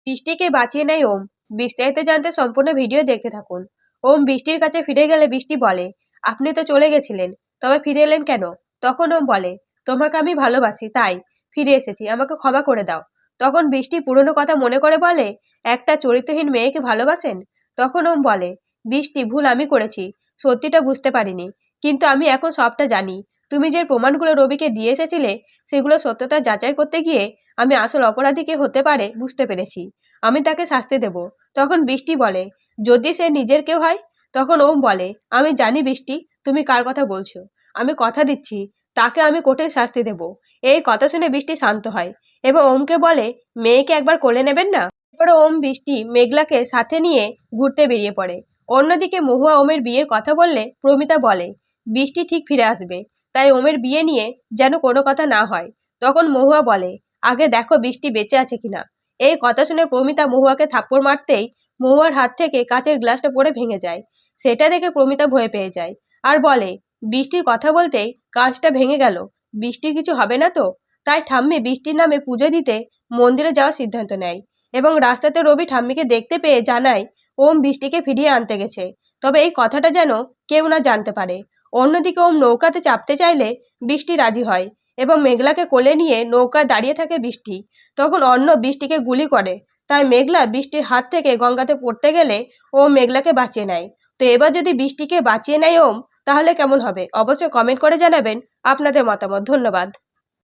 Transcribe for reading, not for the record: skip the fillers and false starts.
বৃষ্টিকে বাঁচিয়ে নেয় ওম। বিস্তারিত জানতে সম্পূর্ণ ভিডিও দেখতে থাকুন। ওম বৃষ্টির কাছে ফিরে গেলে বৃষ্টি বলে, আপনি তো চলে গেছিলেন, তবে ফিরে এলেন কেন? তখন ওম বলে, তোমাকে আমি ভালোবাসি, তাই ফিরে এসেছি, আমাকে ক্ষমা করে দাও। তখন বৃষ্টি পুরনো কথা মনে করে বলে, একটা চরিত্রহীন মেয়েকে ভালোবাসেন? তখন ওম বলে, বৃষ্টি, ভুল আমি করেছি, সত্যিটা বুঝতে পারিনি, কিন্তু আমি এখন সবটা জানি। তুমি যে প্রমাণগুলো রবিকে দিয়ে এসেছিলে, সেগুলো সত্যতা যাচাই করতে গিয়ে আমি আসল অপরাধী কে হতে পারে বুঝতে পেরেছি। আমি তাকে শাস্তি দেব। তখন বৃষ্টি বলে, যদি সে নিজের কেউ হয়? তখন ওম বলে, আমি জানি বৃষ্টি, তুমি কার কথা বলছো। আমি কথা দিচ্ছি, তাকে আমি কঠিন শাস্তি দেব। এই কথা শুনে বৃষ্টি শান্ত হয় এবং ওমকে বলে, মেয়েকে একবার কোলে নেবেন না? এরপরে ওম বৃষ্টি মেঘলাকে সাথে নিয়ে ঘুরতে বেরিয়ে পড়ে। অন্যদিকে মহুয়া ওমের বিয়ের কথা বললে প্রমিতা বলে, বৃষ্টি ঠিক ফিরে আসবে, তাই ওমের বিয়ে নিয়ে যেন কোনো কথা না হয়। তখন মহুয়া বলে, আগে দেখো বৃষ্টি বেঁচে আছে কিনা। এই কথা শুনে প্রমিতা মহুয়াকে থাপ্পড় মারতেই মহুয়ার হাত থেকে কাচের গ্লাসটা পড়ে ভেঙে যায়। সেটা দেখে প্রমিতা ভয় পেয়ে যায় আর বলে, বৃষ্টির কথা বলতেই কাঁচটা ভেঙে গেল, বৃষ্টির কিছু হবে না তো? তাই ঠাম্মি বৃষ্টির নামে পুজো দিতে মন্দিরে যাওয়ার সিদ্ধান্ত নেয় এবং রাস্তাতে রবি ঠাম্মিকে দেখতে পেয়ে জানায় ওম বৃষ্টিকে ফিরিয়ে আনতে গেছে, তবে এই কথাটা যেন কেউ না জানতে পারে। অন্যদিকে ওম নৌকাতে চাপতে চাইলে বৃষ্টি রাজি হয় এবং মেঘলাকে কোলে নিয়ে নৌকায় দাঁড়িয়ে থাকে বৃষ্টি। তখন অন্য বৃষ্টিকে গুলি করে, তাই মেঘলা বৃষ্টির হাত থেকে গঙ্গাতে পড়তে গেলে ও মেঘলাকে বাঁচিয়ে নেয়। তো এবার যদি বৃষ্টিকে বাঁচিয়ে নেয় ওম, তাহলে কেমন হবে? অবশ্যই কমেন্ট করে জানাবেন আপনাদের মতামত। ধন্যবাদ।